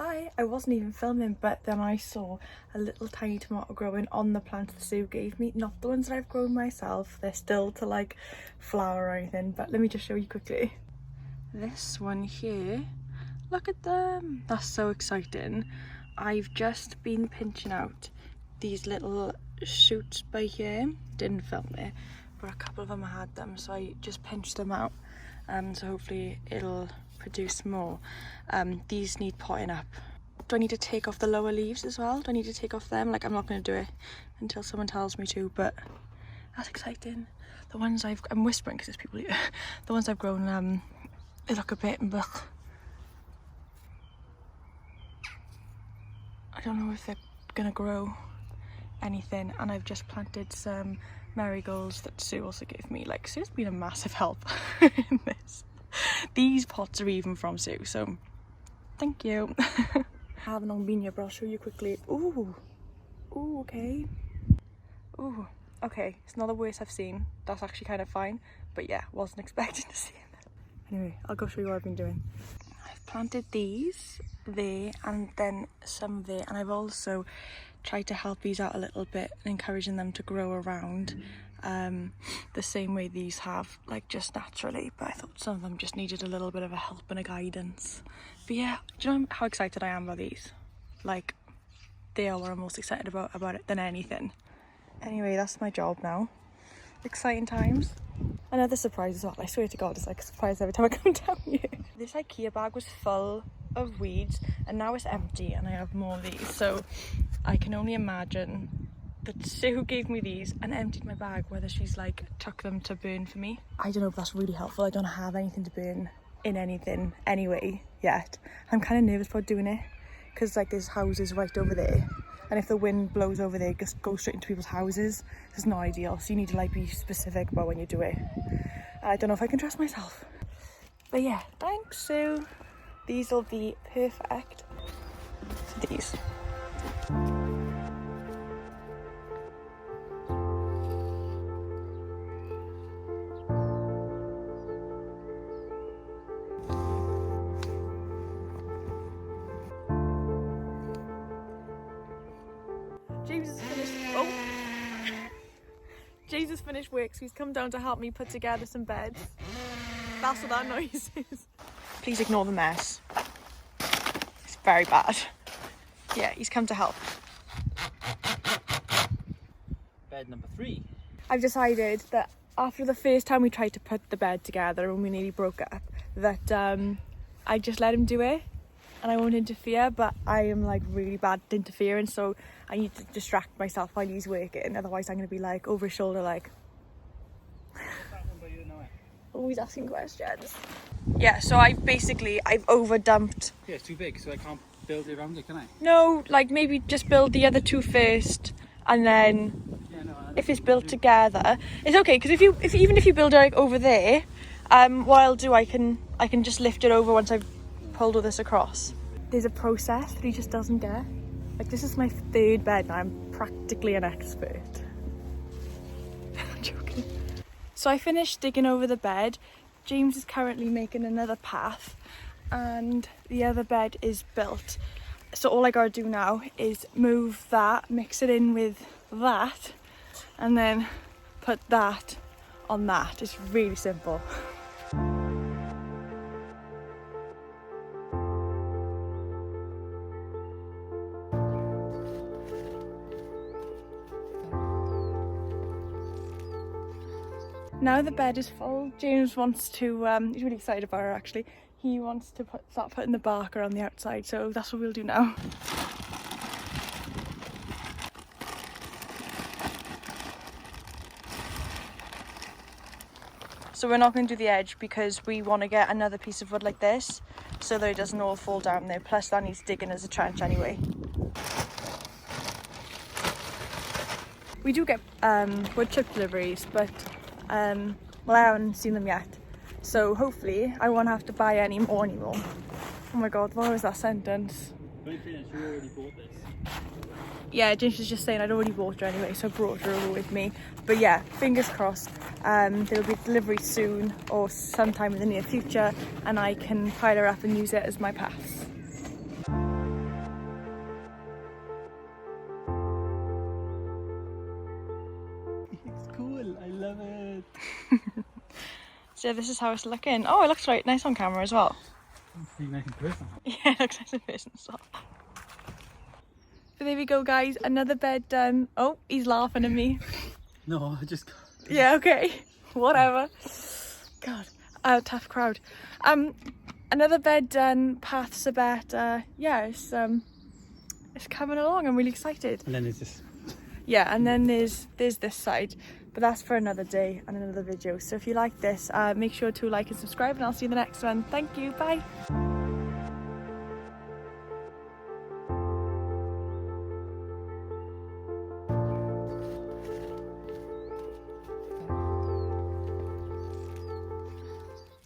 Hi, I wasn't even filming, but then I saw a little tiny tomato growing on the plant that Sue gave me. Not the ones that I've grown myself, they're still to like flower or anything, but let me just show you quickly. This one here, look at them, that's so exciting. I've just been pinching out these little shoots by here, didn't film it, but a couple of them had them, so I just pinched them out, so hopefully it'll produce more. These need potting up. Do I need to take off the lower leaves as well? Do I need to take off them? Like, I'm not going to do it until someone tells me to, but that's exciting. The ones I'm whispering because there's people here. The ones I've grown, they look a bit blech. I don't know if they're gonna grow anything, and I've just planted some marigolds that Sue also gave me. Like, Sue's been a massive help in this. These pots are even from Sue, so thank you. I haven't long been here, but I'll show you quickly. Ooh, okay. Ooh, okay, it's not the worst I've seen. That's actually kind of fine, but yeah, wasn't expecting to see it. Anyway, I'll go show you what I've been doing. I've planted these there and then some there, and I've also tried to help these out a little bit and encouraging them to grow around the same way these have, like just naturally, but I thought some of them just needed a little bit of a help and a guidance. But yeah, do you know how excited I am about these? Like, they are what I'm most excited about it than anything. Anyway, that's my job now. Exciting times. Another surprise as well, I swear to God, it's like a surprise every time I come down here. This IKEA bag was full of weeds and now it's empty and I have more of these, so I can only imagine that Sue gave me these and emptied my bag, whether she's like chucked them to burn for me. I don't know if that's really helpful. I don't have anything to burn in anything anyway yet. I'm kind of nervous about doing it because like there's houses right over there, and if the wind blows over there, it just goes straight into people's houses. It's not ideal, so you need to like be specific about when you do it. I don't know if I can trust myself, but yeah, thanks Sue. These will be perfect for these. James has finished work, so he's come down to help me put together some beds. That's what that noise is. Please ignore the mess. It's very bad. Yeah, he's come to help. Bed number 3. I've decided that after the first time we tried to put the bed together and we nearly broke up, that I just let him do it and I won't interfere, but I am like really bad at interfering, so I need to distract myself while he's working, otherwise I'm going to be like over his shoulder like always asking questions. Yeah, so I've over dumped. Yeah, it's too big, so I can't build it around it, can I? No, like maybe just build the other two first, and then if it's built together, it's okay. Because even if you build it like over there, what I'll do, I can just lift it over once I've pulled all this across. There's a process that he just doesn't get. Like, this is my 3rd bed now. I'm practically an expert. I'm joking. So I finished digging over the bed. James is currently making another path and the other bed is built. So all I gotta do now is move that, mix it in with that, and then put that on that. It's really simple. Now the bed is full, James wants to, he's really excited about her actually. He wants to start putting the bark around the outside, so that's what we'll do now. So we're not going to do the edge because we want to get another piece of wood like this so that it doesn't all fall down there, plus that needs digging as a trench anyway. We do get wood chip deliveries, but well, I haven't seen them yet, so hopefully I won't have to buy any more anymore. Oh my god, what was that sentence? Don't finish, you already bought this. Yeah, James was just saying I'd already bought her anyway, so I brought her over with me. But yeah, fingers crossed, there'll be delivery soon or sometime in the near future, and I can pile her up and use it as my pass. I love it. So this is how it's looking. Oh, it looks right nice on camera as well. Pretty nice in person. Yeah, it looks nice in person as well. So there we go, guys. Another bed done. Oh, he's laughing at me. No, I just. Yeah, okay. Whatever. God, tough crowd. Another bed done. Paths are better. Yeah, it's coming along. I'm really excited. And then it's just. Yeah, and then there's this side, but that's for another day and another video. So if you like this, make sure to like and subscribe, and I'll see you in the next one. Thank you. Bye.